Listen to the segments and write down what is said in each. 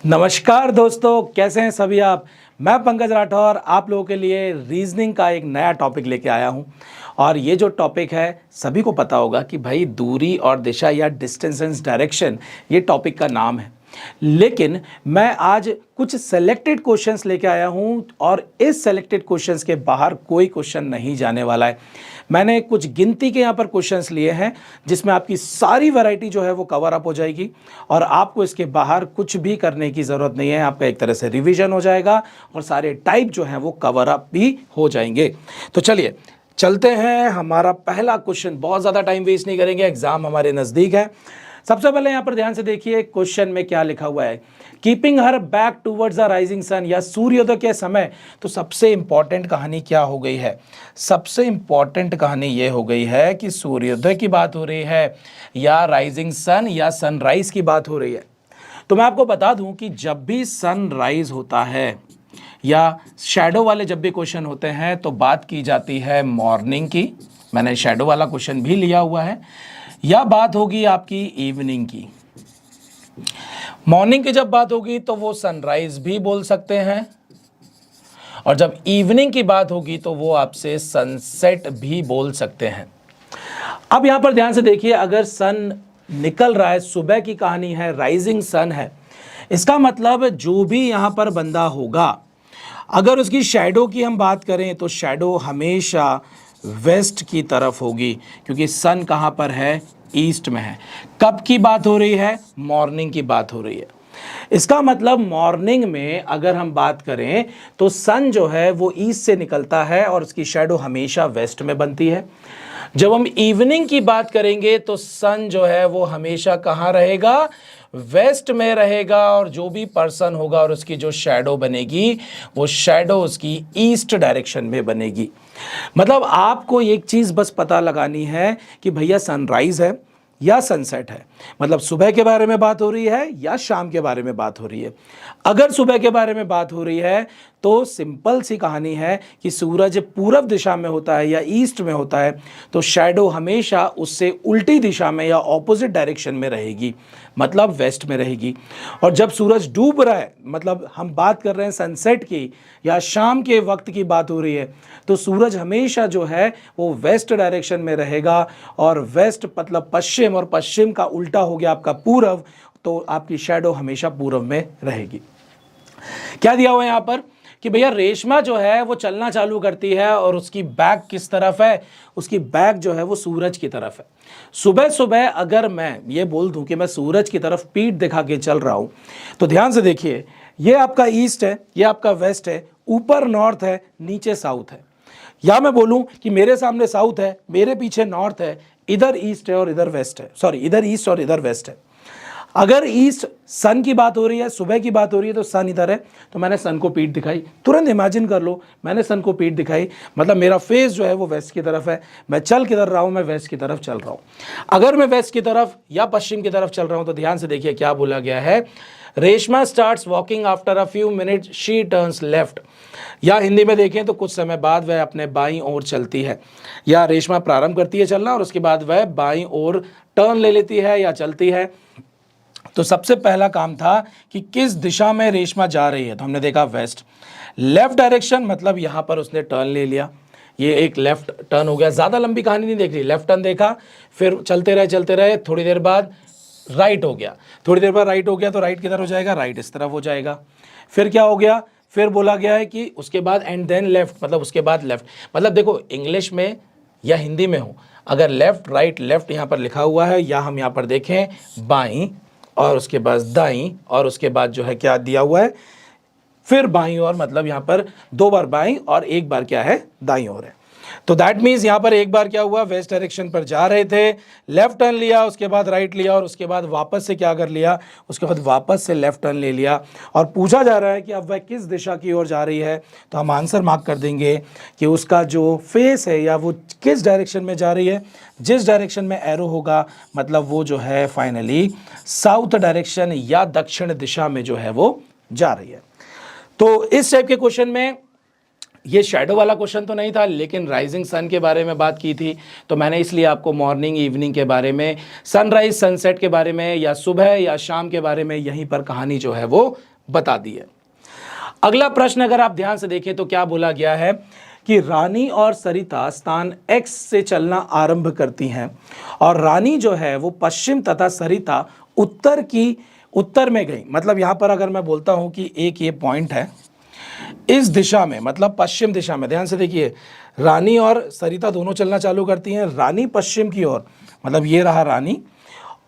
नमस्कार दोस्तों, कैसे हैं सभी आप। मैं पंकज राठौर आप लोगों के लिए रीजनिंग का एक नया टॉपिक लेके आया हूं। और ये जो टॉपिक है सभी को पता होगा कि भाई दूरी और दिशा या डिस्टेंस एंड डायरेक्शन ये टॉपिक का नाम है। लेकिन मैं आज कुछ सेलेक्टेड क्वेश्चंस लेके आया हूं और इस सेलेक्टेड क्वेश्चंस के बाहर कोई क्वेश्चन नहीं जाने वाला है। मैंने कुछ गिनती के यहाँ पर क्वेश्चंस लिए हैं जिसमें आपकी सारी वैरायटी जो है वो कवर अप हो जाएगी और आपको इसके बाहर कुछ भी करने की ज़रूरत नहीं है। आपका एक तरह से रिवीजन हो जाएगा और सारे टाइप जो हैं वो कवर अप भी हो जाएंगे। तो चलिए चलते हैं। हमारा पहला क्वेश्चन, बहुत ज़्यादा टाइम वेस्ट नहीं करेंगे, एग्जाम हमारे नज़दीक है। सबसे पहले यहाँ पर ध्यान से देखिए क्वेश्चन में क्या लिखा हुआ है। Keeping her back towards the rising sun या सूर्योदय के समय। तो सबसे इंपॉर्टेंट कहानी क्या हो गई है? सबसे इंपॉर्टेंट कहानी ये हो गई है कि सूर्योदय की बात हो रही है या राइजिंग सन या सनराइज की बात हो रही है। तो मैं आपको बता दूं कि जब भी सनराइज होता है या शैडो वाले जब भी क्वेश्चन होते हैं तो बात की जाती है मॉर्निंग की। मैंने शैडो वाला क्वेश्चन भी लिया हुआ है। या बात होगी आपकी इवनिंग की। मॉर्निंग की जब बात होगी तो वो सनराइज भी बोल सकते हैं और जब इवनिंग की बात होगी तो वो आपसे सनसेट भी बोल सकते हैं। अब यहां पर ध्यान से देखिए, अगर सन निकल रहा है, सुबह की कहानी है, राइजिंग सन है, इसका मतलब जो भी यहां पर बंदा होगा, अगर उसकी शैडो की हम बात करें तो शैडो हमेशा वेस्ट की तरफ होगी क्योंकि सन कहां पर है? ईस्ट में है। कब की बात हो रही है? मॉर्निंग की बात हो रही है। इसका मतलब मॉर्निंग में अगर हम बात करें तो सन जो है वो ईस्ट से निकलता है और उसकी शैडो हमेशा वेस्ट में बनती है। जब हम इवनिंग की बात करेंगे तो सन जो है वो हमेशा कहाँ रहेगा? वेस्ट में रहेगा और जो भी पर्सन होगा और उसकी जो शैडो बनेगी वो शैडो उसकी ईस्ट डायरेक्शन में बनेगी। मतलब आपको एक चीज़ बस पता लगानी है कि भैया सनराइज है या सनसेट है, मतलब सुबह के बारे में बात हो रही है या शाम के बारे में बात हो रही है। अगर सुबह के बारे में बात हो रही है तो सिंपल सी कहानी है कि सूरज पूर्व दिशा में होता है या ईस्ट में होता है तो शैडो हमेशा उससे उल्टी दिशा में या ऑपोजिट डायरेक्शन में रहेगी, मतलब वेस्ट में रहेगी। और जब सूरज डूब रहा है, मतलब हम बात कर रहे हैं सनसेट की या शाम के वक्त की बात हो रही है, तो सूरज हमेशा जो है वो वेस्ट डायरेक्शन में रहेगा और वेस्ट मतलब पश्चिम और पश्चिम का उल्टा हो गया आपका पूर्व, तो आपकी शैडो हमेशा पूर्व में रहेगी। क्या दिया हुआ है यहाँ पर कि भैया रेशमा जो है वो चलना चालू करती है और उसकी बैक किस तरफ है? उसकी बैक जो है वो सूरज की तरफ है। सुबह सुबह अगर मैं ये बोल दूं कि मैं सूरज की तरफ पीठ दिखा के चल रहा हूं तो ध्यान से देखिए, ये आपका ईस्ट है, ये आपका वेस्ट है, ऊपर नॉर्थ है, नीचे साउथ है। या मैं बोलूं कि मेरे सामने साउथ है, मेरे पीछे नॉर्थ है, इधर ईस्ट है और इधर वेस्ट है, सॉरी इधर ईस्ट और इधर वेस्ट है। अगर ईस्ट सन की बात हो रही है, सुबह की बात हो रही है तो सन इधर है, तो मैंने सन को पीठ दिखाई। तुरंत इमेजिन कर लो, मैंने सन को पीठ दिखाई, मतलब मेरा फेस जो है वो वेस्ट की तरफ है। मैं चल किधर रहा हूँ? मैं वेस्ट की तरफ चल रहा हूँ। अगर मैं वेस्ट की तरफ या पश्चिम की तरफ चल रहा हूँ तो ध्यान से देखिए क्या बोला गया है। Reshma starts walking after a few minute she turns left. या हिंदी में देखें तो कुछ समय बाद वह अपने बाईं ओर चलती है। या रेशमा प्रारंभ करती है चलना और उसके बाद वह बाईं ओर टर्न ले लेती है या चलती है। तो सबसे पहला काम था कि किस दिशा में रेशमा जा रही है, तो हमने देखा वेस्ट। लेफ्ट डायरेक्शन मतलब यहां पर उसने टर्न ले लिया, ये एक लेफ्ट टर्न हो गया। ज़्यादा लंबी कहानी नहीं देख रही, लेफ्ट टर्न देखा, फिर चलते रहे, थोड़ी देर बाद राइट हो गया, थोड़ी देर बाद राइट हो गया तो राइट किधर हो जाएगा? राइट इस तरफ हो जाएगा। फिर क्या हो गया? फिर बोला गया है कि उसके बाद एंड देन लेफ्ट, मतलब उसके बाद लेफ्ट। मतलब देखो इंग्लिश में या हिंदी में हो, अगर लेफ्ट राइट लेफ्ट यहाँ पर लिखा हुआ है, या हम यहाँ पर देखें बाईं और उसके बाद दाईं और उसके बाद जो है क्या दिया हुआ है, फिर बाईं ओर, मतलब यहाँ पर 2 बार बाईं और 1 बार क्या है? दाईं ओर है। तो दैट मीन्स यहाँ पर एक बार क्या हुआ? वेस्ट डायरेक्शन पर जा रहे थे, लेफ्ट टर्न लिया, उसके बाद राइट लिया और उसके बाद वापस से क्या कर लिया? उसके बाद वापस से लेफ्ट टर्न ले लिया। और पूछा जा रहा है कि अब वह किस दिशा की ओर जा रही है, तो हम आंसर मार्क कर देंगे कि उसका जो फेस है या वो किस डायरेक्शन में जा रही है। जिस डायरेक्शन में एरो होगा मतलब वो जो है फाइनली साउथ डायरेक्शन या दक्षिण दिशा में जो है वो जा रही है। तो इस टाइप के क्वेश्चन में ये शैडो वाला क्वेश्चन तो नहीं था, लेकिन राइजिंग सन के बारे में बात की थी, तो मैंने इसलिए आपको मॉर्निंग इवनिंग के बारे में, सनराइज सनसेट के बारे में, या सुबह या शाम के बारे में यहीं पर कहानी जो है वो बता दी है। अगला प्रश्न अगर आप ध्यान से देखें तो क्या बोला गया है कि रानी और सरिता स्थान X से चलना आरंभ करती हैं और रानी जो है वो पश्चिम तथा सरिता उत्तर में गई। मतलब यहां पर अगर मैं बोलता हूं कि एक ये पॉइंट है इस दिशा में, मतलब पश्चिम दिशा में, ध्यान से देखिए, रानी और सरिता दोनों चलना चालू करती हैं। रानी पश्चिम की ओर, मतलब ये रहा रानी,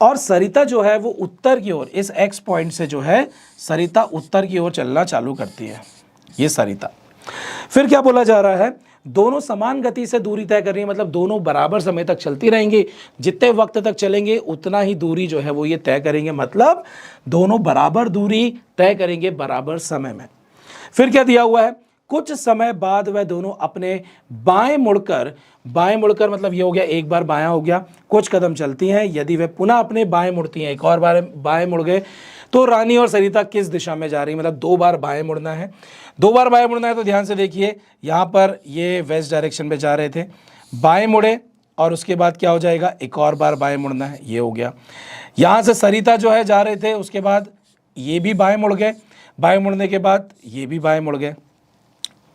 और सरिता जो है वो उत्तर की ओर, इस X पॉइंट से जो है सरिता उत्तर की ओर चलना चालू करती है, ये सरिता। फिर क्या बोला जा रहा है, दोनों समान गति से दूरी तय कर रही है, मतलब दोनों बराबर समय तक चलती रहेंगी, जितने वक्त तक चलेंगे उतना ही दूरी जो है वो ये तय करेंगे, मतलब दोनों बराबर दूरी तय करेंगे बराबर समय में। फिर क्या दिया हुआ है, कुछ समय बाद वह दोनों अपने बाएं मुड़कर मतलब ये हो गया, एक बार बायां हो गया, कुछ कदम चलती हैं। यदि वह पुनः अपने बाएं मुड़ती हैं, एक और बार बाएं मुड़ गए, तो रानी और सरिता किस दिशा में जा रही है, मतलब दो बार बाएं मुड़ना है। दो बार बाएं मुड़ना है तो ध्यान से देखिए, यहाँ पर ये वेस्ट डायरेक्शन में जा रहे थे, बाएं मुड़े और उसके बाद क्या हो जाएगा, एक और बार बाएं मुड़ना है, ये हो गया। यहाँ से सरिता जो है जा रहे थे, उसके बाद ये भी बाएं मुड़ गए, बाएं मुड़ने के बाद ये भी बाएं मुड़ गए,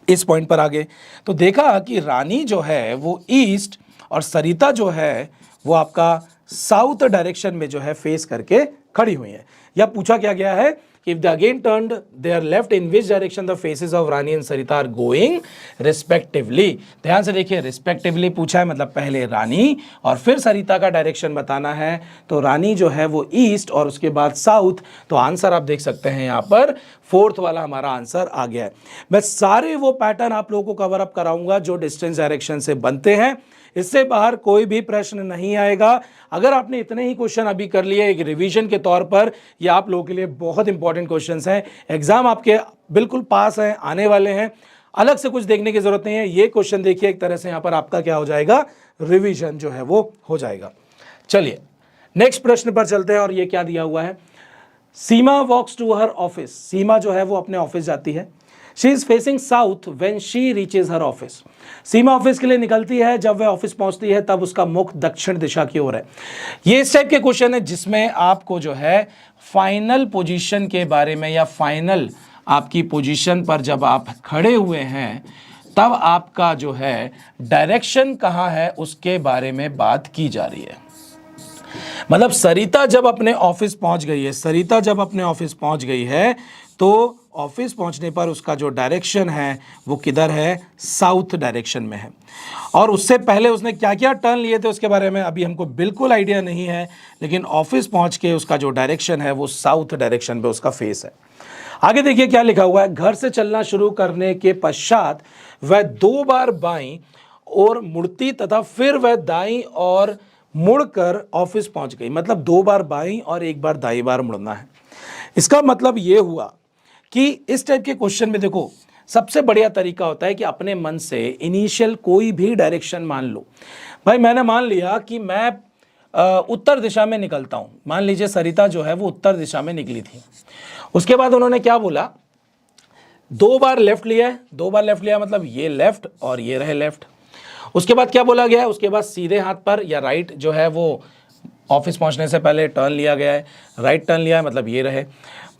इस पॉइंट पर आ गए। तो देखा कि रानी जो है वो ईस्ट और सरिता जो है वो आपका साउथ डायरेक्शन में जो है फेस करके खड़ी हुई है। या पूछा क्या गया है, if they again turned their left, in which direction the faces of Rani and Sarita are going respectively। ध्यान से देखिए, respectively पूछा है, मतलब पहले रानी और फिर सरिता का डायरेक्शन बताना है। तो रानी जो है वो ईस्ट और उसके बाद साउथ, तो आंसर आप देख सकते हैं यहाँ पर फोर्थ वाला हमारा आंसर आ गया है। मैं सारे वो पैटर्न आप लोगों को कवर अप कराऊंगा जो डिस्टेंस डायरेक्शन से बनते हैं, इससे बाहर कोई भी प्रश्न नहीं आएगा। अगर आपने इतने ही क्वेश्चन अभी कर लिए एक रिवीजन के तौर पर, ये आप लोगों के लिए बहुत इंपॉर्टेंट क्वेश्चंस हैं, एग्जाम आपके बिल्कुल पास हैं, आने वाले हैं, अलग से कुछ देखने की जरूरत नहीं है। ये क्वेश्चन देखिए, एक तरह से यहाँ पर आपका क्या हो जाएगा, रिवीजन जो है वो हो जाएगा। चलिए नेक्स्ट प्रश्न पर चलते हैं, और ये क्या दिया हुआ है, सीमा वॉक्स टू हर ऑफिस। सीमा जो है वो अपने ऑफिस जाती है। She is facing south when she reaches her office. Seema office के लिए निकलती है, जब वह ऑफिस पहुंचती है तब उसका मुख दक्षिण दिशा की ओर है। ये इस टाइप के क्वेश्चन है जिसमें आपको जो है फाइनल पोजीशन के बारे में, या फाइनल आपकी पोजीशन पर जब आप खड़े हुए हैं तब आपका जो है डायरेक्शन कहाँ है उसके बारे में बात की जा रही है। मतलब सरिता जब अपने ऑफिस पहुंच गई है, सरिता जब अपने ऑफिस पहुंच गई है तो ऑफिस पहुंचने पर उसका जो डायरेक्शन है वो किधर है, साउथ डायरेक्शन में है। और उससे पहले उसने क्या क्या टर्न लिए थे उसके बारे में अभी हमको बिल्कुल आइडिया नहीं है, लेकिन ऑफिस पहुंच के उसका जो डायरेक्शन है वो साउथ डायरेक्शन पे उसका फेस है। आगे देखिए क्या लिखा हुआ है, घर से चलना शुरू करने के पश्चात वह दो बार बाईं और मुड़ती तथा फिर वह दाईं और मुड़कर ऑफिस पहुंच गई। मतलब दो बार बाईं और एक बार दाईं बार मुड़ना है। इसका मतलब ये हुआ कि इस टाइप के क्वेश्चन में देखो सबसे बढ़िया तरीका होता है कि अपने मन से इनिशियल कोई भी डायरेक्शन मान लो। भाई मैंने मान लिया कि मैं उत्तर दिशा में निकलता हूं। मान लीजिए सरिता जो है वो उत्तर दिशा में निकली थी। उसके बाद उन्होंने क्या बोला, दो बार लेफ्ट लिया है, दो बार लेफ्ट लिया मतलब ये लेफ्ट और ये रहे लेफ्ट। उसके बाद क्या बोला गया है, उसके बाद सीधे हाथ पर या राइट जो है वो ऑफिस पहुंचने से पहले टर्न लिया गया है, राइट टर्न लिया है मतलब ये रहे।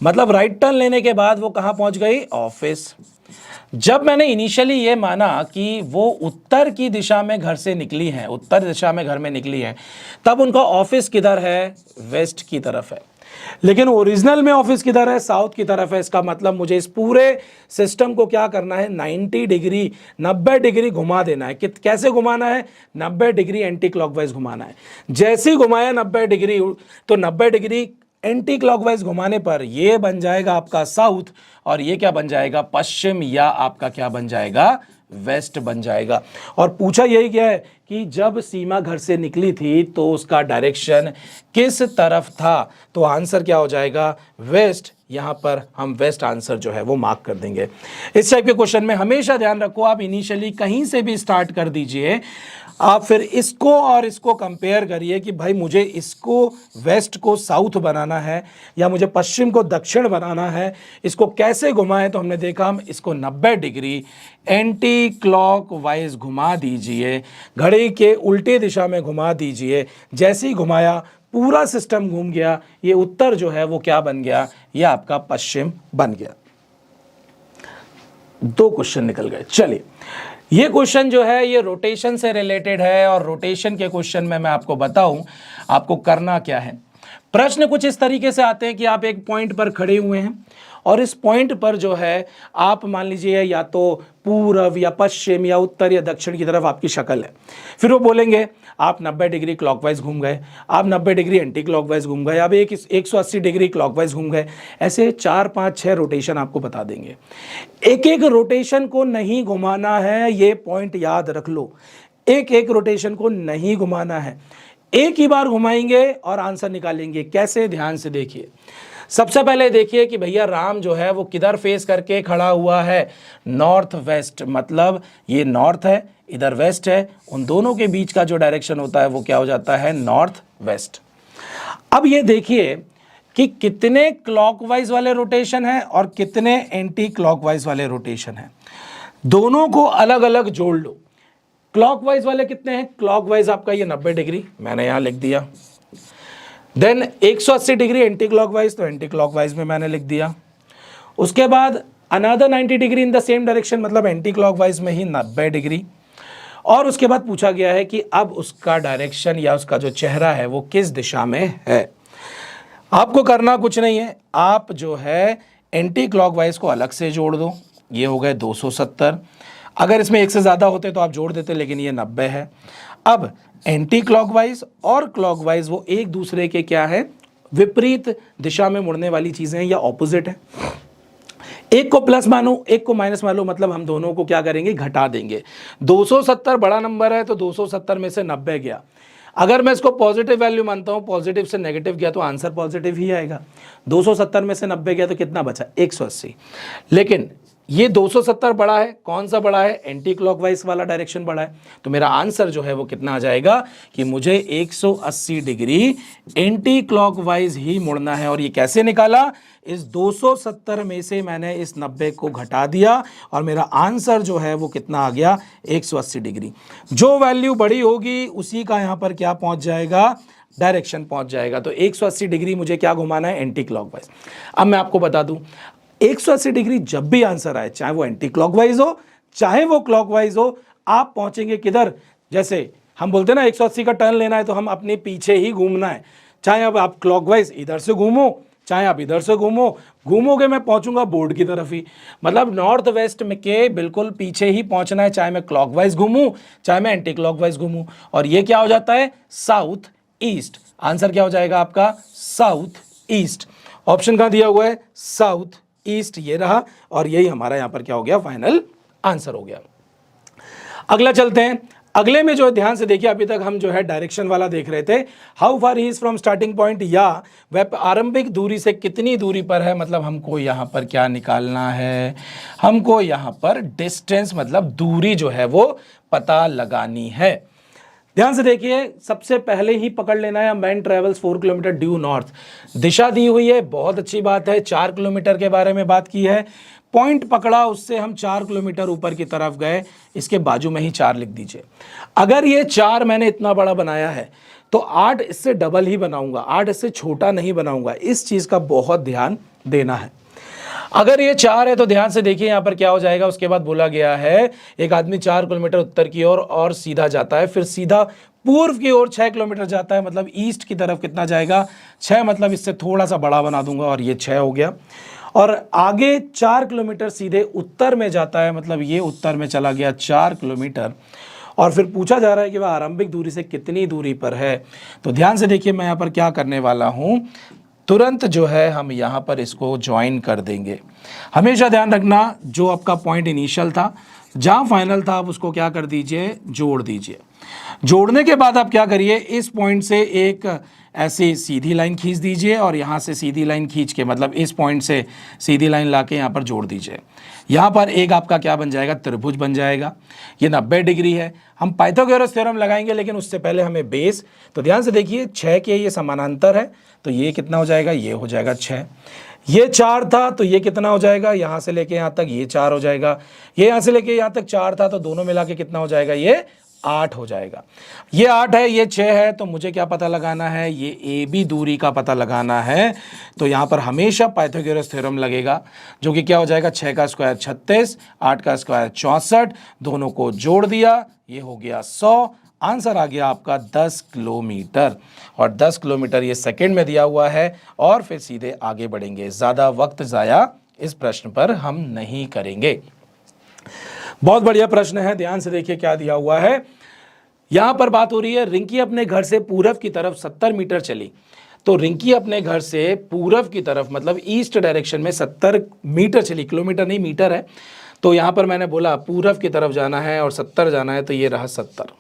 मतलब राइट टर्न लेने के बाद वो कहां पहुंच गई, ऑफिस। जब मैंने इनिशियली ये माना कि वो उत्तर की दिशा में घर से निकली हैं, उत्तर दिशा में घर में निकली हैं, तब उनका ऑफिस किधर है, वेस्ट की तरफ है। लेकिन ओरिजिनल में ऑफिस किधर है, साउथ की तरफ है। इसका मतलब मुझे इस पूरे सिस्टम को क्या करना है, 90 डिग्री 90 डिग्री घुमा देना है। कैसे घुमाना है, 90 डिग्री एंटी क्लॉकवाइज घुमाना है। जैसे ही घुमाया 90 डिग्री, तो 90 डिग्री एंटी क्लॉकवाइज घुमाने पर ये बन जाएगा आपका साउथ, और ये क्या बन जाएगा, पश्चिम, या आपका क्या बन जाएगा, वेस्ट बन जाएगा। और पूछा यही क्या है कि जब सीमा घर से निकली थी तो उसका डायरेक्शन किस तरफ था, तो आंसर क्या हो जाएगा, वेस्ट। यहां पर हम वेस्ट आंसर जो है वो मार्क कर देंगे। इस टाइप के क्वेश्चन में हमेशा ध्यान रखो, आप इनिशियली कहीं से भी स्टार्ट कर दीजिए, आप फिर इसको और इसको कंपेयर करिए कि भाई मुझे इसको वेस्ट को साउथ बनाना है या मुझे पश्चिम को दक्षिण बनाना है, इसको कैसे घुमाएं। तो हमने देखा, हम इसको 90 डिग्री एंटी क्लॉकवाइज घुमा दीजिए, घड़ी के उल्टे दिशा में घुमा दीजिए। जैसे ही घुमाया पूरा सिस्टम घूम गया, ये उत्तर जो है वो क्या बन गया, ये आपका पश्चिम बन गया। 2 क्वेश्चन निकल गए। चलिए, ये क्वेश्चन जो है ये रोटेशन से रिलेटेड है, और रोटेशन के क्वेश्चन में मैं आपको बताऊं आपको करना क्या है। प्रश्न कुछ इस तरीके से आते हैं कि आप एक पॉइंट पर खड़े हुए हैं, और इस पॉइंट पर जो है आप मान लीजिए या तो पूर्व या पश्चिम या उत्तर या दक्षिण की तरफ आपकी शक्ल है। फिर वो बोलेंगे आप 90 डिग्री क्लॉकवाइज घूम गए, आप 90 डिग्री एंटी क्लॉकवाइज घूम गए, आप 180 डिग्री क्लॉकवाइज घूम गए। ऐसे 4, 5, 6 रोटेशन आपको बता देंगे। एक एक रोटेशन को नहीं घुमाना है, ये पॉइंट याद रख लो। एक एक रोटेशन को नहीं घुमाना है, एक ही बार घुमाएंगे और आंसर निकालेंगे। कैसे, ध्यान से देखिए। सबसे पहले देखिए कि भैया राम जो है वो किधर फेस करके खड़ा हुआ है, नॉर्थ वेस्ट, मतलब ये नॉर्थ है, इधर वेस्ट है, उन दोनों के बीच का जो डायरेक्शन होता है वो क्या हो जाता है, नॉर्थ वेस्ट। अब ये देखिए कि कितने क्लॉकवाइज वाले रोटेशन है और कितने एंटी क्लॉकवाइज वाले रोटेशन है, दोनों को अलग अलग जोड़ लो। क्लॉकवाइज वाले कितने हैं, क्लॉकवाइज आपका ये 90 डिग्री मैंने यहां लिख दिया, देन 180 डिग्री एंटी क्लॉकवाइज, तो एंटी क्लॉकवाइज में मैंने लिख दिया। उसके बाद another 90 degree in the same direction, मतलब एंटी क्लॉकवाइज में ही 90 डिग्री। और उसके बाद पूछा गया है कि अब उसका डायरेक्शन या उसका जो चेहरा है वो किस दिशा में है। आपको करना कुछ नहीं है, आप जो है एंटी क्लॉकवाइज को अलग से जोड़ दो, ये हो गए 270। अगर इसमें एक से ज़्यादा होते तो आप जोड़ देते, लेकिन ये 90 है। अब एंटी क्लॉकवाइज और क्लॉकवाइज वो एक दूसरे के क्या है, विपरीत दिशा में मुड़ने वाली चीज़ें हैं या ऑपोजिट है। एक को प्लस मानो, एक को माइनस मानो, मतलब हम दोनों को क्या करेंगे, घटा देंगे। 270 बड़ा नंबर है तो 270 में से 90 गया। अगर मैं इसको पॉजिटिव वैल्यू मानता हूं, पॉजिटिव से नेगेटिव गया तो आंसर पॉजिटिव ही आएगा। 270 में से 90 गया तो कितना बचा, 180। लेकिन ये 270 बड़ा है, कौन सा बड़ा है, एंटी क्लॉकवाइज वाला डायरेक्शन बड़ा है। तो मेरा आंसर जो है वो कितना आ जाएगा कि मुझे 180 डिग्री एंटी क्लॉकवाइज ही मुड़ना है। और ये कैसे निकाला, इस 270 में से मैंने इस 90 को घटा दिया और मेरा आंसर जो है वो कितना आ गया, 180 डिग्री। जो वैल्यू बड़ी होगी उसी का यहाँ पर क्या पहुँच जाएगा, डायरेक्शन पहुँच जाएगा। तो 180 डिग्री मुझे क्या घुमाना है, एंटी क्लॉकवाइज। अब मैं आपको बता दूं 180 डिग्री जब भी आंसर आए, चाहे वो एंटी क्लॉकवाइज हो चाहे वो क्लॉकवाइज हो, आप पहुंचेंगे किधर, जैसे हम बोलते हैं ना 180 का टर्न लेना है तो हम अपने पीछे ही घूमना है। चाहे अब आप क्लॉकवाइज इधर से घूमो चाहे आप इधर से घूमोगे मैं पहुंचूंगा बोर्ड की तरफ ही, मतलब नॉर्थ वेस्ट में के बिल्कुल पीछे ही पहुंचना है, चाहे मैं क्लॉकवाइज घूमूं चाहे मैं एंटी क्लॉकवाइज घूमूं। और ये क्या हो जाता है, साउथ ईस्ट। आंसर क्या हो जाएगा आपका, साउथ ईस्ट। ऑप्शन कहां दिया हुआ है, साउथ ईस्ट, ये रहा। और यही हमारा यहां पर क्या हो गया, फाइनल आंसर हो गया। अगला चलते हैं। अगले में जो ध्यान से देखिए, अभी तक हम जो है डायरेक्शन वाला देख रहे थे, how far he is from starting point, या वह आरंभिक दूरी से कितनी दूरी पर है। मतलब हमको यहां पर क्या निकालना है, हमको यहां पर डिस्टेंस मतलब दूरी जो है वो पता लगानी है। ध्यान से देखिए, सबसे पहले ही पकड़ लेना है, man travels 4 kilometre due north, दिशा दी हुई है, बहुत अच्छी बात है। 4 किलोमीटर के बारे में बात की है, पॉइंट पकड़ा, उससे हम 4 किलोमीटर ऊपर की तरफ गए, इसके बाजू में ही 4 लिख दीजिए। अगर ये 4 मैंने इतना बड़ा बनाया है तो 8 इससे डबल ही बनाऊंगा, 8 इससे छोटा नहीं बनाऊंगा। इस चीज़ का बहुत ध्यान देना है। अगर ये 4 है तो ध्यान से देखिए यहाँ पर क्या हो जाएगा। उसके बाद बोला गया है एक आदमी 4 किलोमीटर उत्तर की ओर और सीधा जाता है, फिर सीधा पूर्व की ओर 6 किलोमीटर जाता है, मतलब ईस्ट की तरफ कितना जाएगा, 6, मतलब इससे थोड़ा सा बड़ा बना दूंगा और ये 6 हो गया। और आगे 4 किलोमीटर सीधे उत्तर में जाता है, मतलब ये उत्तर में चला गया 4 किलोमीटर। और फिर पूछा जा रहा है कि वह आरंभिक दूरी से कितनी दूरी पर है। तो ध्यान से देखिए, मैं यहाँ पर क्या करने वाला हूँ, तुरंत जो है हम यहाँ पर इसको ज्वाइन कर देंगे। हमेशा ध्यान रखना, जो आपका पॉइंट इनिशियल था जहाँ फाइनल था आप उसको क्या कर दीजिए, जोड़ दीजिए। जोड़ने के बाद आप क्या करिए, इस पॉइंट से एक ऐसी सीधी लाइन खींच दीजिए और यहाँ से सीधी लाइन खींच के, मतलब इस पॉइंट से सीधी लाइन लाके यहाँ पर जोड़ दीजिए। यहाँ पर एक आपका क्या बन जाएगा, त्रिभुज बन जाएगा। ये 90 डिग्री है। हम पाइथागोरस थ्योरम लगाएंगे, लेकिन उससे पहले हमें बेस। तो ध्यान से देखिए, 6 के ये समानांतर है, तो ये कितना हो जाएगा, ये हो जाएगा 6। ये 4 था तो ये कितना हो जाएगा, यहाँ से लेके यहाँ तक ये 4 हो जाएगा। ये यहाँ से लेके यहाँ तक 4 था तो दोनों मिला के कितना हो जाएगा, ये 8 हो जाएगा। ये 8 है, ये 6 है, तो मुझे क्या पता लगाना है, ये ए बी दूरी का पता लगाना है। तो यहाँ पर हमेशा पाइथागोरस थ्योरम लगेगा, जो कि क्या हो जाएगा, 6 का स्क्वायर 36, 8 का स्क्वायर 64, दोनों को जोड़ दिया, ये हो गया 100। आंसर आ गया आपका 10 किलोमीटर, और 10 किलोमीटर ये सेकंड में दिया हुआ है। और फिर सीधे आगे बढ़ेंगे, ज़्यादा वक्त ज़ाया इस प्रश्न पर हम नहीं करेंगे। बहुत बढ़िया प्रश्न है, ध्यान से देखिए क्या दिया हुआ है। यहां पर बात हो रही है, रिंकी अपने घर से पूरब की तरफ 70 मीटर चली। तो रिंकी अपने घर से पूरब की तरफ मतलब ईस्ट डायरेक्शन में 70 मीटर चली, किलोमीटर नहीं मीटर है। तो यहां पर मैंने बोला पूरब की तरफ जाना है और 70 जाना है, तो ये रहा 70।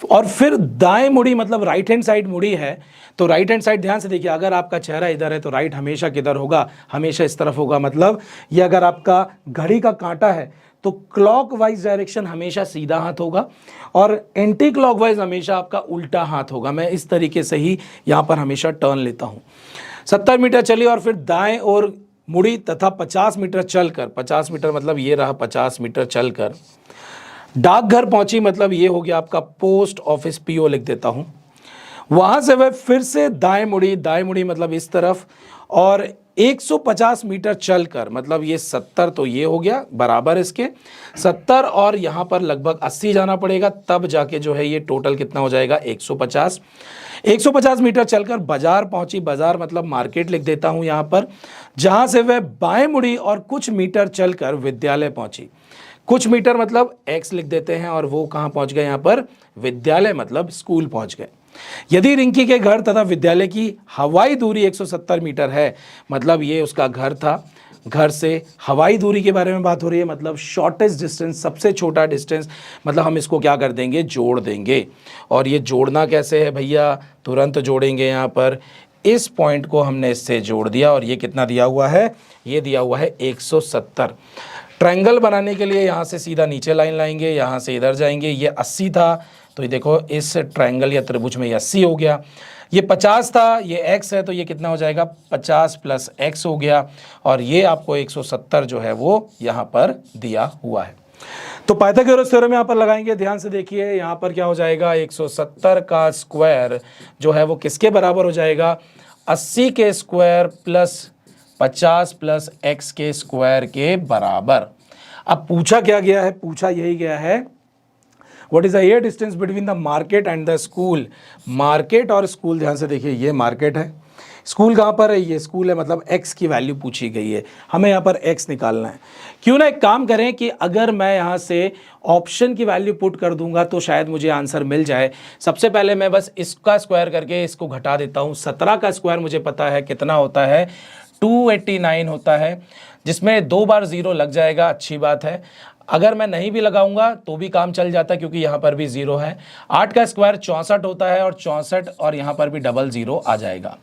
और फिर दाएं मुड़ी मतलब राइट हैंड साइड मुड़ी है। तो राइट हैंड साइड ध्यान से देखिए, अगर आपका चेहरा इधर है तो राइट हमेशा किधर होगा, हमेशा इस तरफ होगा। मतलब ये अगर आपका घड़ी का कांटा है तो क्लॉकवाइज डायरेक्शन हमेशा सीधा हाथ होगा और एंटी क्लॉकवाइज हमेशा आपका उल्टा हाथ होगा। मैं इस तरीके से ही यहाँ पर हमेशा टर्न लेता हूँ। 70 मीटर चली और फिर दाएं और मुड़ी तथा 50 मीटर चलकर, 50 मीटर मतलब ये रहा 50 मीटर चलकर डाकघर पहुंची। मतलब ये हो गया आपका पोस्ट ऑफिस, पीओ लिख देता हूं। वहां से वह फिर से दाएं मुड़ी मतलब इस तरफ, और 150 मीटर चलकर मतलब ये 70, तो ये हो गया बराबर इसके 70, और यहां पर लगभग 80 जाना पड़ेगा, तब जाके जो है ये टोटल कितना हो जाएगा 150। 150 मीटर चलकर बाजार पहुंची, बाजार मतलब मार्केट लिख देता हूं यहां पर, जहां से वह बाएं मुड़ी और कुछ मीटर चलकर विद्यालय पहुंची। कुछ मीटर मतलब x लिख देते हैं, और वो कहां पहुंच गए, यहां पर विद्यालय मतलब स्कूल पहुंच गए। यदि रिंकी के घर तथा विद्यालय की हवाई दूरी 170 मीटर है, मतलब ये उसका घर था, घर से हवाई दूरी के बारे में बात हो रही है, मतलब शॉर्टेस्ट डिस्टेंस, सबसे छोटा डिस्टेंस। मतलब हम इसको क्या कर देंगे, जोड़ देंगे। और ये जोड़ना कैसे है भैया, तुरंत जोड़ेंगे। यहाँ पर इस पॉइंट को हमने इससे जोड़ दिया, और ये कितना दिया हुआ है, ये दिया हुआ है 170। ट्रायंगल बनाने के लिए यहाँ से सीधा नीचे लाइन लाएंगे, यहाँ से इधर जाएंगे। ये 80 था, तो ये देखो इस ट्रायंगल या त्रिभुज में ये 80 हो गया। ये 50 था, ये x है, तो ये कितना हो जाएगा 50 प्लस x हो गया, और ये आपको 170 जो है वो यहाँ पर दिया हुआ है। तो पाइथागोरस थ्योरम यहाँ पर लगाएंगे, ध्यान से देखिए। यहाँ पर क्या हो जाएगा, 170 का स्क्वायर जो है वो किसके बराबर हो जाएगा, 80 के स्क्वायर प्लस 50 प्लस x के स्क्वायर के बराबर। अब पूछा क्या गया है, पूछा यही गया है, what is the air distance between the market and the school. Market और स्कूल, ध्यान से देखिए, ये मार्केट है, स्कूल कहाँ पर है, ये स्कूल है, मतलब x की वैल्यू पूछी गई है, हमें यहाँ पर x निकालना है। क्यों ना एक काम करें कि अगर मैं यहाँ से ऑप्शन की वैल्यू पुट कर दूंगा तो शायद मुझे आंसर मिल जाए। सबसे पहले मैं बस इसका स्क्वायर करके इसको घटा देता हूँ। 17 का स्क्वायर मुझे पता है कितना होता है, 289 होता है, जिसमें 2 बार 0 लग जाएगा, अच्छी बात है। अगर मैं नहीं भी लगाऊंगा तो भी काम चल जाता है, क्योंकि यहाँ पर भी 0 है। 8 का स्क्वायर 64 होता है, और 64, और यहाँ पर भी डबल 0 आ जाएगा।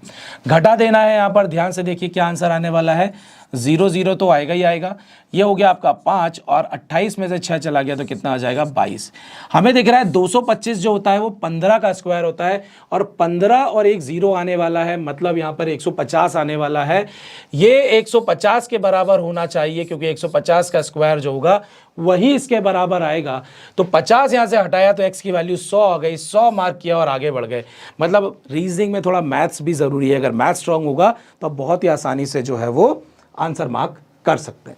घटा देना है यहाँ पर, ध्यान से देखिए क्या आंसर आने वाला है, 0 0 तो आएगा ही आएगा। ये हो गया आपका 5, और 28 में से 6 चला गया तो कितना आ जाएगा 22। हमें दिख रहा है 225 जो होता है वो 15 का स्क्वायर होता है, और 15 और एक 0 आने वाला है, मतलब यहाँ पर 150 आने वाला है। ये 150 के बराबर होना चाहिए, क्योंकि 150 का स्क्वायर जो होगा वही इसके बराबर आएगा। तो 50 यहाँ से हटाया तो x की वैल्यू 100 आ गई, 100 मार्क किया और आगे बढ़ गए। मतलब रीजनिंग में थोड़ा मैथ्स भी ज़रूरी है, अगर मैथ्स स्ट्रांग होगा तो बहुत ही आसानी से जो है वो आंसर मार्क कर सकते हैं।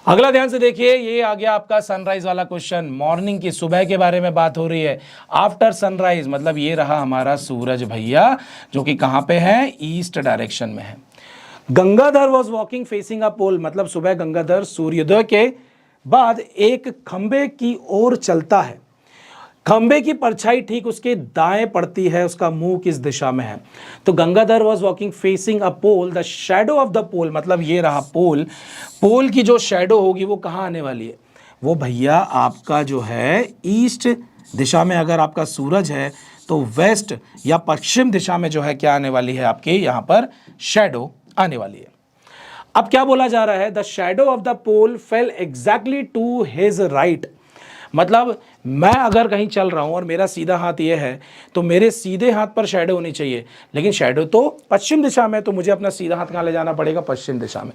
अगला ध्यान से देखिए, ये आ गया आपका सनराइज वाला क्वेश्चन। मॉर्निंग की, सुबह के बारे में बात हो रही है। आफ्टर सनराइज मतलब ये रहा हमारा सूरज भैया, जो कि कहाँ पे है, ईस्ट डायरेक्शन में है। Gangadhar was walking facing a pole, मतलब सुबह गंगाधर सूर्योदय के बाद एक खंबे की ओर चलता है। खंबे की परछाई ठीक उसके दाएं पड़ती है, उसका मुंह किस दिशा में है। तो Gangadhar was walking facing a pole, the shadow of the pole मतलब ये रहा पोल। पोल की जो शैडो होगी वो कहाँ आने वाली है, वो भैया आपका जो है ईस्ट दिशा में। अगर आपका सूरज है तो वेस्ट या पश्चिम दिशा में जो है क्या आने वाली है, आपके यहाँ पर शैडो आने वाली है। अब क्या बोला जा रहा है, the shadow of the pole fell exactly to his right. मतलब मैं अगर कहीं चल रहा हूं और मेरा सीधा हाथ ये है तो मेरे सीधे हाथ पर शैडो होनी चाहिए, लेकिन शैडो तो पश्चिम दिशा में, तो मुझे अपना सीधा हाथ कहाँ ले जाना पड़ेगा, पश्चिम दिशा में।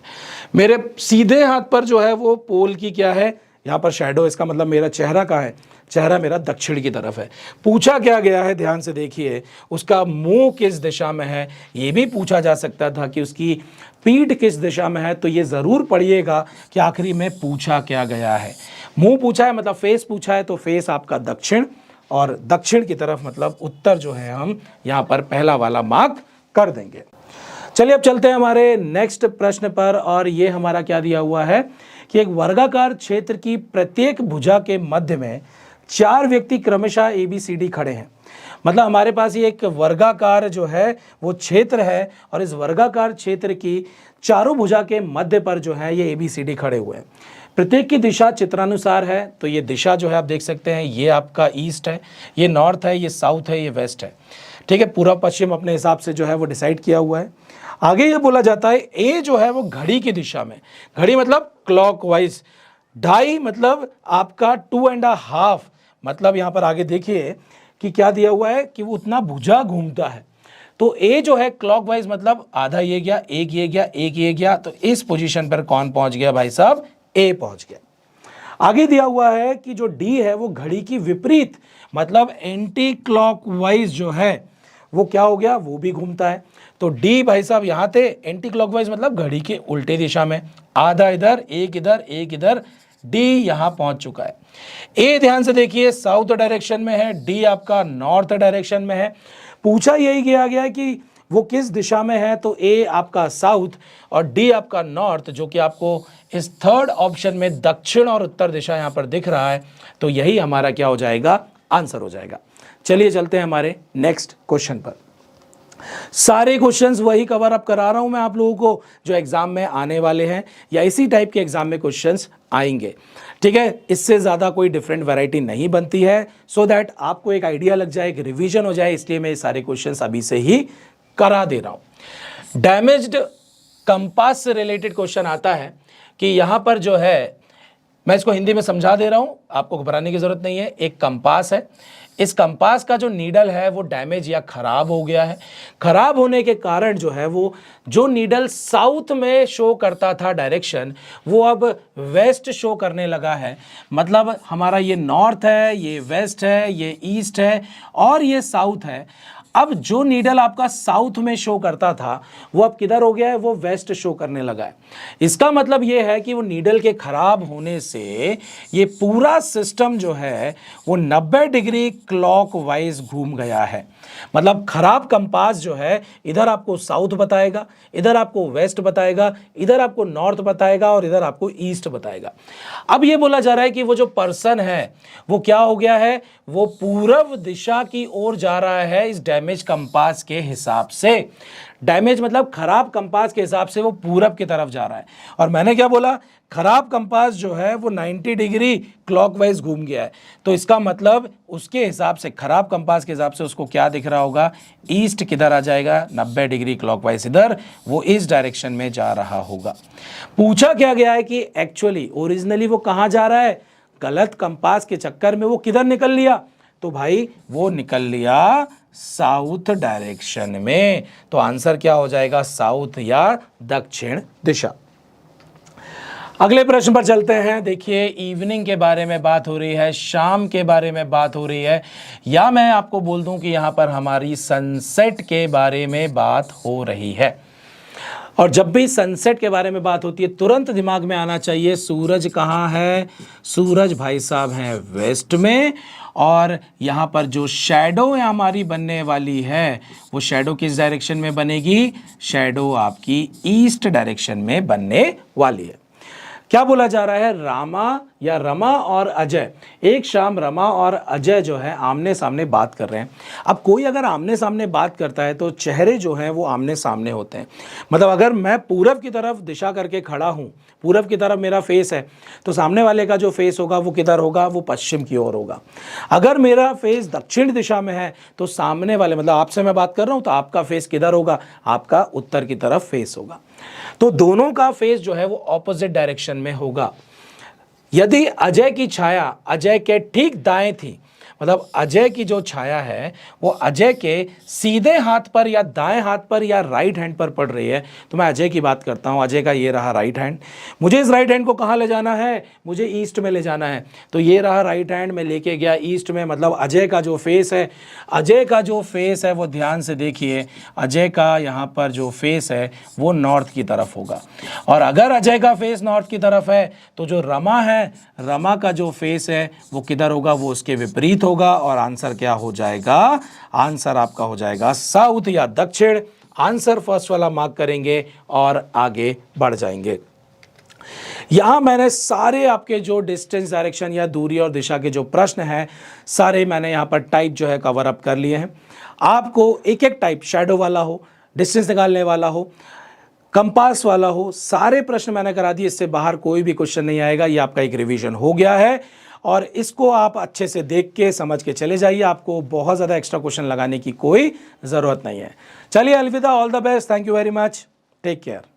मेरे सीधे हाथ पर जो है वो पोल की क्या है, यहाँ पर शैडो, इसका मतलब मेरा चेहरा कहाँ है, चेहरा मेरा दक्षिण की तरफ है। पूछा क्या गया है, ध्यान से देखिए, उसका मुंह किस दिशा में है, ये भी पूछा जा सकता था कि उसकी पीठ किस दिशा में है। तो ये ज़रूर पढ़िएगा कि आखिरी में पूछा क्या गया है। मुंह पूछा है मतलब फेस पूछा है, तो फेस आपका दक्षिण, और दक्षिण की तरफ मतलब उत्तर जो है हम यहाँ पर पहला वाला मार्क कर देंगे। चलिए अब चलते हैं हमारे नेक्स्ट प्रश्न पर, और ये हमारा क्या दिया हुआ है कि एक वर्गाकार क्षेत्र की प्रत्येक भुजा के मध्य में 4 व्यक्ति क्रमशः ABCD खड़े हैं। मतलब हमारे पास ये एक वर्गाकार जो है वो क्षेत्र है, और इस वर्गाकार क्षेत्र की चारों भुजा के मध्य पर जो है ये ABCD खड़े हुए हैं। प्रत्येक की दिशा चित्रानुसार है। तो ये दिशा जो है आप देख सकते हैं, ये आपका ईस्ट है, ये नॉर्थ है, ये साउथ है, ये वेस्ट है। ठीक है, पूर्व पश्चिम अपने हिसाब से जो है वो डिसाइड किया हुआ है। आगे ये बोला जाता है ए जो है वो घड़ी की दिशा में, घड़ी मतलब क्लॉकवाइज, ढाई मतलब आपका 2.5, मतलब यहाँ पर आगे देखिए कि क्या दिया हुआ है कि वो उतना भुजा घूमता है। तो ए जो है क्लॉकवाइज मतलब आधा ये गया, एक ये गया, एक ये गया, तो इस पोजीशन पर कौन पहुंच गया भाई साहब, ए पहुंच गया। आगे दिया हुआ है कि जो डी है वो घड़ी की विपरीत मतलब एंटी क्लॉकवाइज जो है वो क्या हो गया, वो भी घूमता है। तो डी भाई साहब यहाँ थे एंटी क्लॉकवाइज मतलब घड़ी के उल्टे दिशा में, आधा इधर, एक इधर, एक इधर, डी यहाँ पहुंच चुका है। ए ध्यान से देखिए साउथ डायरेक्शन में है, डी आपका नॉर्थ डायरेक्शन में है। पूछा यही किया गया है कि वो किस दिशा में है, तो ए आपका साउथ और डी आपका नॉर्थ, जो कि आपको इस थर्ड ऑप्शन में दक्षिण और उत्तर दिशा यहाँ पर दिख रहा है। तो यही हमारा क्या हो जाएगा, आंसर हो जाएगा। चलिए चलते हैं हमारे नेक्स्ट क्वेश्चन पर। सारे क्वेश्चंस वही कवर अप करा रहा हूं मैं आप लोगों को जो एग्जाम में आने वाले हैं, या इसी टाइप के एग्जाम में क्वेश्चंस आएंगे। ठीक है, इससे ज़्यादा कोई डिफरेंट वैरायटी नहीं बनती है, सो दैट आपको एक आइडिया लग जाए, एक रिवीजन हो जाए, इसलिए मैं ये सारे क्वेश्चंस अभी से ही करा दे रहा हूं। डैमेज्ड कंपास से रिलेटेड क्वेश्चन आता है कि यहां पर जो है, मैं इसको हिंदी में समझा दे रहा हूं, आपको घबराने की जरूरत नहीं है। एक कंपास है, इस कंपास का जो नीडल है वो डैमेज या खराब हो गया है। खराब होने के कारण जो है वो जो नीडल साउथ में शो करता था डायरेक्शन, वो अब वेस्ट शो करने लगा है। मतलब हमारा ये नॉर्थ है, ये वेस्ट है, ये ईस्ट है और ये साउथ है। अब जो नीडल आपका साउथ में शो करता था वो अब किधर हो गया है, वो वेस्ट शो करने लगा है। इसका मतलब ये है कि वो नीडल के खराब होने से ये पूरा सिस्टम जो है वो 90 डिग्री क्लॉकवाइज घूम गया है। मतलब खराब कंपास जो है इधर आपको साउथ बताएगा, इधर आपको वेस्ट बताएगा, इधर आपको नॉर्थ बताएगा और इधर आपको ईस्ट बताएगा। अब ये बोला जा रहा है कि वो जो पर्सन है वो क्या हो गया है, वो पूर्व दिशा की ओर जा रहा है इस डैमेज कंपास के हिसाब से। डैमेज मतलब खराब कंपास के हिसाब से वो पूरब की तरफ जा रहा है। और मैंने क्या बोला, खराब कंपास जो है वो 90 डिग्री क्लॉकवाइज घूम गया है। तो इसका मतलब उसके हिसाब से, खराब कंपास के हिसाब से उसको क्या दिख रहा होगा, ईस्ट किधर आ जाएगा, 90 डिग्री क्लॉकवाइज इधर, वो इस डायरेक्शन में जा रहा होगा। पूछा क्या गया है कि एक्चुअली ओरिजिनली वो कहाँ जा रहा है, गलत कंपास के चक्कर में वो किधर निकल लिया, तो भाई वो निकल लिया साउथ डायरेक्शन में। तो आंसर क्या हो जाएगा, साउथ या दक्षिण दिशा। अगले प्रश्न पर चलते हैं। देखिए इवनिंग के बारे में बात हो रही है, शाम के बारे में बात हो रही है, या मैं आपको बोल दूं कि यहां पर हमारी सनसेट के बारे में बात हो रही है। और जब भी सनसेट के बारे में बात होती है तुरंत दिमाग में आना चाहिए सूरज कहाँ है, सूरज भाई साहब हैं वेस्ट में, और यहाँ पर जो शैडो हमारी बनने वाली है वो शैडो किस डायरेक्शन में बनेगी, शैडो आपकी ईस्ट डायरेक्शन में बनने वाली है। क्या बोला जा रहा है, रामा या रमा और अजय, एक शाम रमा और अजय जो है आमने सामने बात कर रहे हैं। अब कोई अगर आमने सामने बात करता है तो चेहरे जो हैं वो आमने सामने होते हैं। मतलब अगर मैं पूरब की तरफ दिशा करके खड़ा हूँ, पूरब की तरफ मेरा फेस है, तो सामने वाले का जो फेस होगा वो किधर होगा, वो पश्चिम की ओर होगा। अगर मेरा फेस दक्षिण दिशा में है तो सामने वाले, मतलब आपसे मैं बात कर रहा हूँ, तो आपका फेस किधर होगा, आपका उत्तर की तरफ फेस होगा। तो दोनों का फेस जो है वो ऑपोजिट डायरेक्शन में होगा। यदि अजय की छाया अजय के ठीक दाएं थी, मतलब अजय की जो छाया है वो अजय के सीधे हाथ पर या दाएं हाथ पर या राइट हैंड पर पड़ रही है, तो मैं अजय की बात करता हूं। अजय का ये रहा राइट हैंड, मुझे इस राइट हैंड को कहां ले जाना है, मुझे ईस्ट में ले जाना है, तो ये रहा राइट हैंड, में लेके गया ईस्ट में, मतलब अजय का जो फेस है, अजय का जो फेस है वो ध्यान से देखिए, अजय का यहाँ पर जो फेस है वो नॉर्थ की तरफ होगा। और अगर अजय का फेस नॉर्थ की तरफ है तो जो रमा है, रमा का जो फेस है वो किधर होगा, वो उसके विपरीत होगा। और आंसर क्या हो जाएगा, आंसर आपका हो जाएगा साउथ या दक्षिण। आंसर फर्स्ट वाला मार्क करेंगे और आगे बढ़ जाएंगे। यहां मैंने सारे आपके जो डिस्टेंस, डायरेक्शन या दूरी और दिशा के जो प्रश्न हैं सारे मैंने यहां पर टाइप जो है कवर अप कर लिए हैं। आपको एक एक टाइप, शैडो वाला हो, डिस्टेंस निकालने वाला हो, कंपास वाला हो, सारे प्रश्न मैंने करा दिए। इससे बाहर कोई भी क्वेश्चन नहीं आएगा। ये आपका एक रिवीजन हो गया है और इसको आप अच्छे से देख के समझ के चले जाइए। आपको बहुत ज़्यादा एक्स्ट्रा क्वेश्चन लगाने की कोई ज़रूरत नहीं है। चलिए अलविदा, all the best, thank you very much, take care.